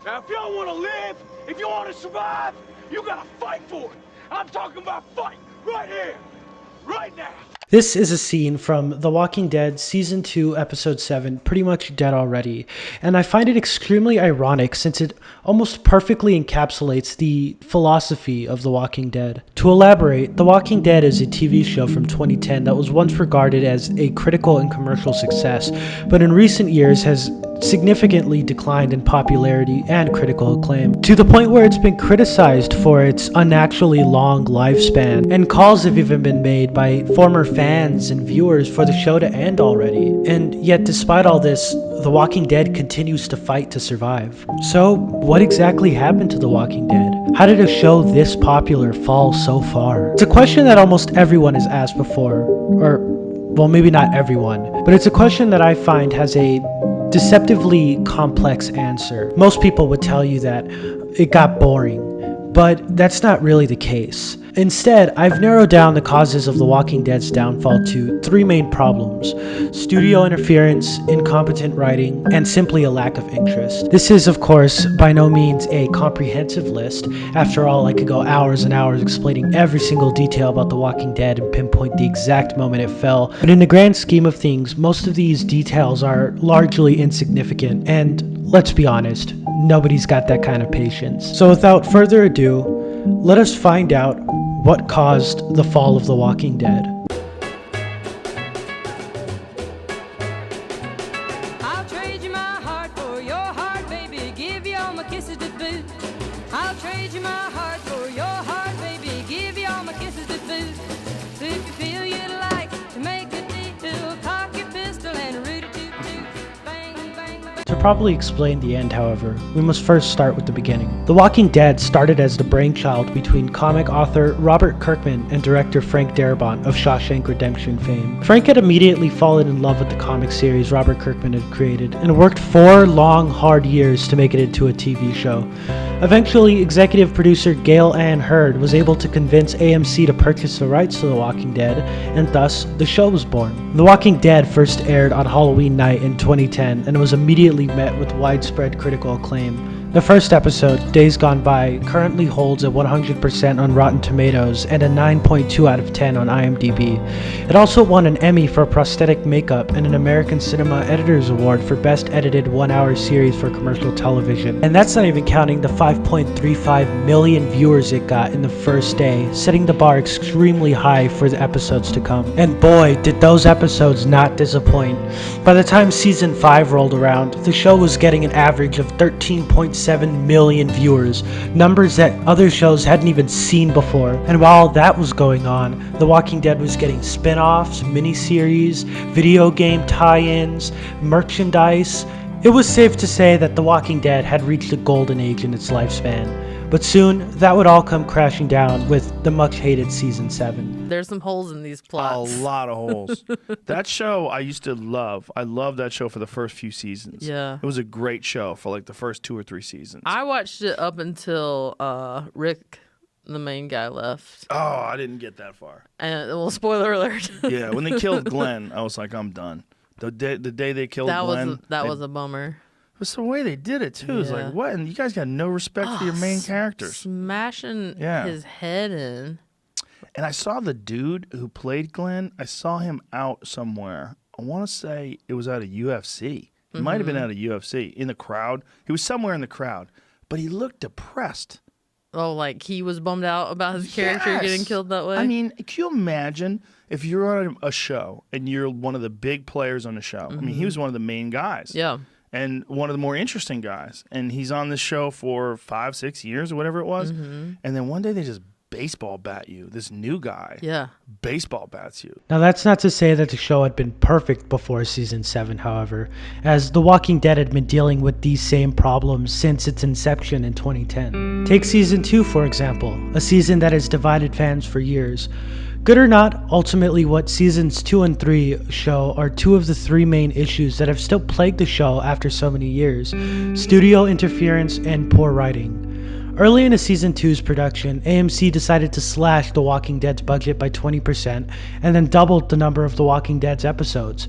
Now, if y'all want to live, if you want to survive, you gotta fight for it. I'm talking about fight right here, right now. This is a scene from The Walking Dead Season 2, Episode 7, Pretty Much Dead Already, and I find it extremely ironic since it almost perfectly encapsulates the philosophy of The Walking Dead. To elaborate, The Walking Dead is a TV show from 2010 that was once regarded as a critical and commercial success, but in recent years has significantly declined in popularity and critical acclaim, to the point where it's been criticized for its unnaturally long lifespan, and calls have even been made by former fans and viewers for the show to end already. And yet, despite all this, The Walking Dead continues to fight to survive. So, what exactly happened to The Walking Dead? How did a show this popular fall so far? It's a question that almost everyone has asked before, or, well, maybe not everyone, but it's a question that I find has a deceptively complex answer. Most people would tell you that it got boring, but that's not really the case. Instead, I've narrowed down the causes of The Walking Dead's downfall to three main problems: studio interference, incompetent writing, and simply a lack of interest. This is, of course, by no means a comprehensive list. After all, I could go hours and hours explaining every single detail about The Walking Dead and pinpoint the exact moment it fell. But in the grand scheme of things, most of these details are largely insignificant, and let's be honest, nobody's got that kind of patience. So without further ado, let us find out what caused the fall of The Walking Dead. I'll trade you my heart for your heart, baby. Give you all my kisses to boot. I'll trade you my heart for your heart, baby. Give you all my kisses to boot. So if you feel you'd like to make a deal, cock your pistol and root it toot. Bang, bang, bang. To properly explain the end, however, we must first start with the beginning. The Walking Dead started as the brainchild between comic author Robert Kirkman and director Frank Darabont of Shawshank Redemption fame. Frank had immediately fallen in love with the comic series Robert Kirkman had created, and worked 4 long, hard years to make it into a TV show. Eventually, executive producer Gail Ann Hurd was able to convince AMC to purchase the rights to The Walking Dead, and thus, the show was born. The Walking Dead first aired on Halloween night in 2010, and was immediately met with widespread critical acclaim. The first episode, Days Gone By, currently holds a 100% on Rotten Tomatoes and a 9.2 out of 10 on IMDb. It also won an Emmy for prosthetic makeup and an American Cinema Editors Award for Best Edited 1-Hour Series for Commercial Television. And that's not even counting the 5.35 million viewers it got in the first day, setting the bar extremely high for the episodes to come. And boy, did those episodes not disappoint. By the time Season 5 rolled around, the show was getting an average of 13.7 million viewers, numbers that other shows hadn't even seen before. And while that was going on, The Walking Dead was getting spin-offs, miniseries, video game tie-ins, merchandise. It was safe to say that The Walking Dead had reached a golden age in its lifespan. But soon, that would all come crashing down with the much-hated Season 7. There's some holes in these plots. A lot of holes. That show I used to love. I loved that show for the first few seasons. Yeah. It was a great show for like the first 2 or 3 seasons. I watched it up until Rick, the main guy, left. Oh, I didn't get that far. And well, spoiler alert. Yeah, when they killed Glenn, I was like, I'm done. The day they killed Glenn. That was a bummer. It's the way they did it too. It's Yeah. like, what? And you guys got no respect for your main characters. Smashing Yeah. his head in. And I saw the dude who played Glenn. I saw him out somewhere. I want to say it was out of UFC. It might have been out of UFC in the crowd. He was somewhere in the crowd, but he looked depressed. Oh, like he was bummed out about his character Yes. getting killed that way? I mean, can you imagine if you're on a show and you're one of the big players on the show? I mean, he was one of the main guys. Yeah. And one of the more interesting guys. And he's on this show for 5, 6 years or whatever it was. And then one day they just baseball bat you. This new guy Yeah. baseball bats you. Now, that's not to say that the show had been perfect before Season 7, however, as The Walking Dead had been dealing with these same problems since its inception in 2010. Take Season 2, for example, a season that has divided fans for years. Good or not, ultimately what Seasons 2 and 3 show are 2 of the 3 main issues that have still plagued the show after so many years: studio interference and poor writing. Early into Season 2's production, AMC decided to slash The Walking Dead's budget by 20% and then doubled the number of The Walking Dead's episodes.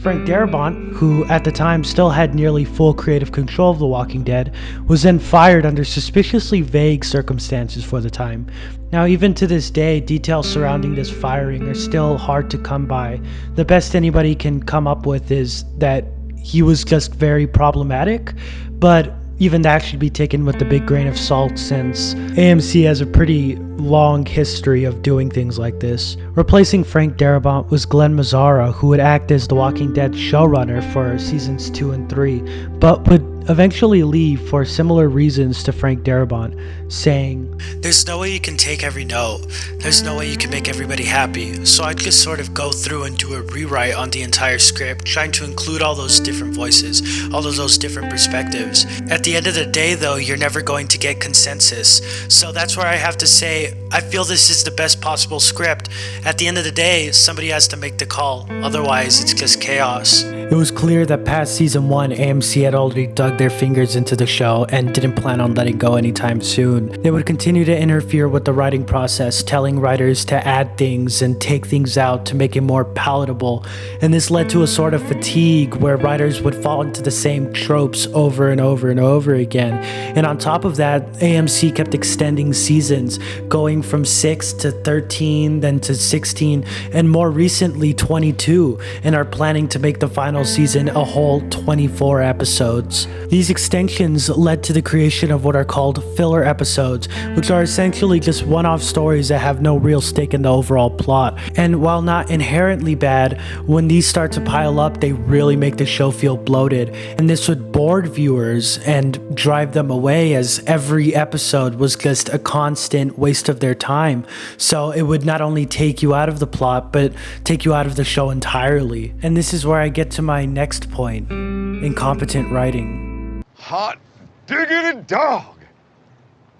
Frank Darabont, who at the time still had nearly full creative control of The Walking Dead, was then fired under suspiciously vague circumstances for the time. Now, even to this day, details surrounding this firing are still hard to come by. The best anybody can come up with is that he was just very problematic, but even that should be taken with a big grain of salt since AMC has a pretty long history of doing things like this. Replacing Frank Darabont was Glenn Mazzara, who would act as The Walking Dead showrunner for seasons 2 and 3, but would eventually leave for similar reasons to Frank Darabont, saying, "There's no way you can take every note. There's no way you can make everybody happy. So I'd just sort of go through and do a rewrite on the entire script, trying to include all those different voices, all of those different perspectives. At the end of the day, though, you're never going to get consensus. So that's where I have to say, I feel this is the best possible script. At the end of the day, somebody has to make the call. Otherwise, it's just chaos." It was clear that past season 1, AMC had already dug their fingers into the show and didn't plan on letting go anytime soon. They would continue to interfere with the writing process, telling writers to add things and take things out to make it more palatable, and this led to a sort of fatigue where writers would fall into the same tropes over and over and over again. And on top of that, AMC kept extending seasons, going from 6 to 13, then to 16, and more recently 22, and are planning to make the final season a whole 24 episodes. These extensions led to the creation of what are called filler episodes, which are essentially just one-off stories that have no real stake in the overall plot. And while not inherently bad, when these start to pile up, they really make the show feel bloated, and this would bore viewers and drive them away, as every episode was just a constant waste of their time. So it would not only take you out of the plot, but take you out of the show entirely. And this is where I get to my next point: incompetent writing. Hot diggity dog!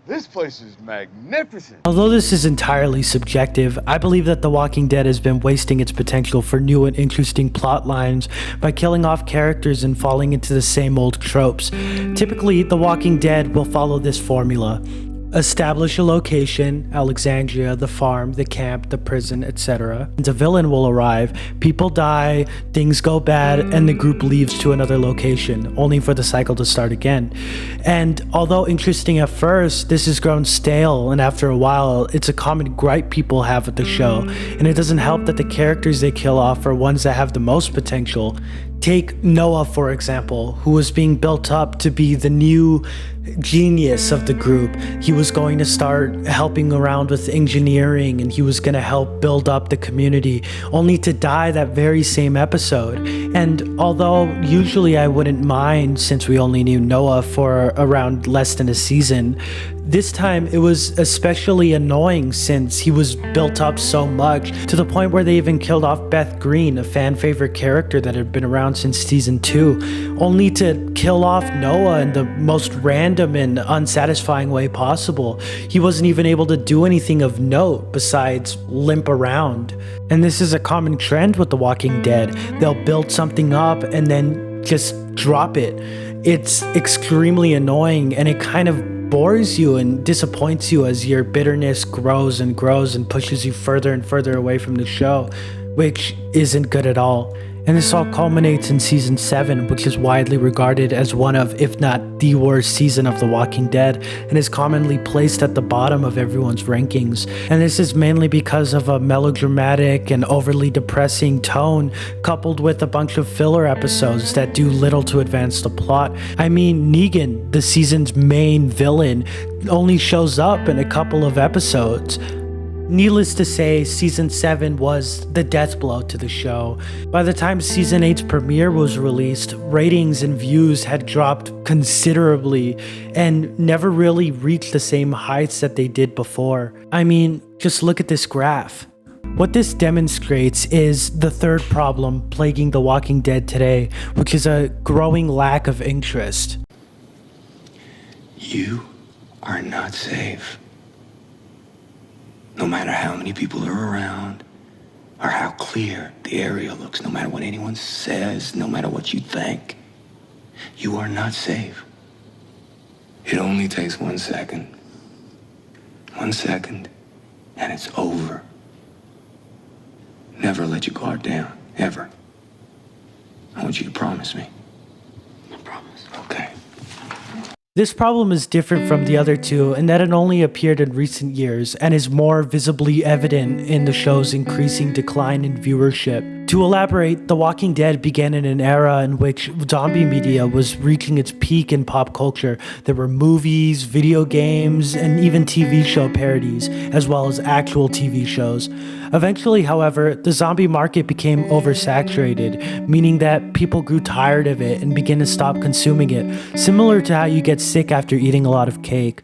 This place is magnificent. Although this is entirely subjective, I believe that The Walking Dead has been wasting its potential for new and interesting plot lines by killing off characters and falling into the same old tropes. Typically, The Walking Dead will follow this formula. Establish a location, Alexandria, the farm, the camp, the prison, etc. The villain will arrive, people die, things go bad, and the group leaves to another location, only for the cycle to start again. And although interesting at first, this has grown stale, and after a while, it's a common gripe people have with the show, and it doesn't help that the characters they kill off are ones that have the most potential. Take Noah, for example, who was being built up to be the new genius of the group. He was going to start helping around with engineering, and he was going to help build up the community, only to die that very same episode. And although usually I wouldn't mind, since we only knew Noah for around less than a season, this time it was especially annoying since he was built up so much, to the point where they even killed off Beth Green, a fan favorite character that had been around since season 2, only to kill off Noah in the most random and unsatisfying way possible. He wasn't even able to do anything of note besides limp around. And this is a common trend with The Walking Dead. They'll build something up and then just drop it. It's extremely annoying, and it kind of bores you and disappoints you as your bitterness grows and grows and pushes you further and further away from the show, which isn't good at all. And this all culminates in season 7, which is widely regarded as one of, if not the worst season of The Walking Dead, and is commonly placed at the bottom of everyone's rankings. And this is mainly because of a melodramatic and overly depressing tone, coupled with a bunch of filler episodes that do little to advance the plot. I mean, Negan, the season's main villain, only shows up in a couple of episodes. Needless to say, Season 7 was the death blow to the show. By the time Season 8's premiere was released, ratings and views had dropped considerably and never really reached the same heights that they did before. I mean, just look at this graph. What this demonstrates is the third problem plaguing The Walking Dead today, which is a growing lack of interest. You are not safe. No matter how many people are around, or how clear the area looks, no matter what anyone says, no matter what you think, you are not safe. It only takes 1 second 1 second, and it's over. Never let your guard down, ever. I want you to promise me. I promise. Okay. This problem is different from the other two in that it only appeared in recent years and is more visibly evident in the show's increasing decline in viewership. To elaborate, The Walking Dead began in an era in which zombie media was reaching its peak in pop culture. There were movies, video games, and even TV show parodies, as well as actual TV shows. Eventually, however, the zombie market became oversaturated, meaning that people grew tired of it and began to stop consuming it, similar to how you get sick after eating a lot of cake.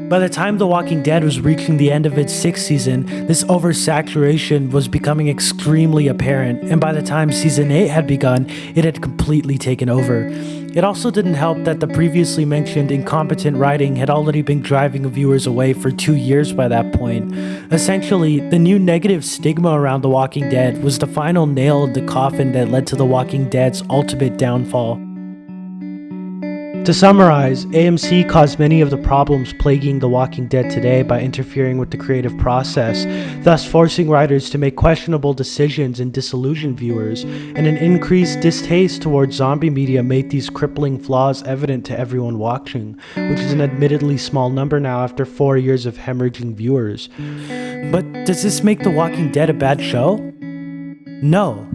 By the time The Walking Dead was reaching the end of its 6th season, this oversaturation was becoming extremely apparent, and by the time season 8 had begun, it had completely taken over. It also didn't help that the previously mentioned incompetent writing had already been driving viewers away for 2 years by that point. Essentially, the new negative stigma around The Walking Dead was the final nail in the coffin that led to The Walking Dead's ultimate downfall. To summarize, AMC caused many of the problems plaguing The Walking Dead today by interfering with the creative process, thus forcing writers to make questionable decisions and disillusion viewers, and an increased distaste towards zombie media made these crippling flaws evident to everyone watching, which is an admittedly small number now after 4 years of hemorrhaging viewers. But does this make The Walking Dead a bad show? No.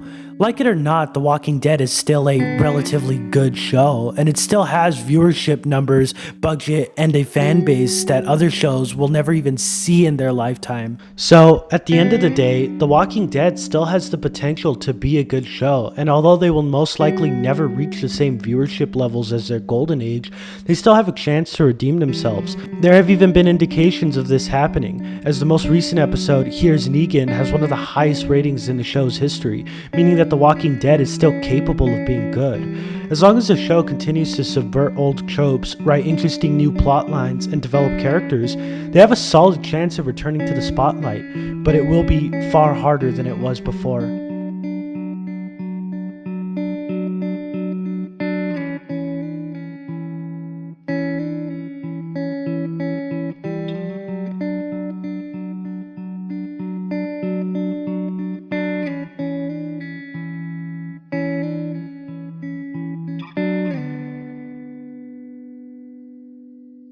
Like it or not, The Walking Dead is still a relatively good show, and it still has viewership numbers, budget, and a fan base that other shows will never even see in their lifetime. So, at the end of the day, The Walking Dead still has the potential to be a good show, and although they will most likely never reach the same viewership levels as their golden age, they still have a chance to redeem themselves. There have even been indications of this happening, as the most recent episode, Here's Negan, has one of the highest ratings in the show's history, meaning that The Walking Dead is still capable of being good. As long as the show continues to subvert old tropes, write interesting new plot lines, and develop characters, they have a solid chance of returning to the spotlight, but it will be far harder than it was before.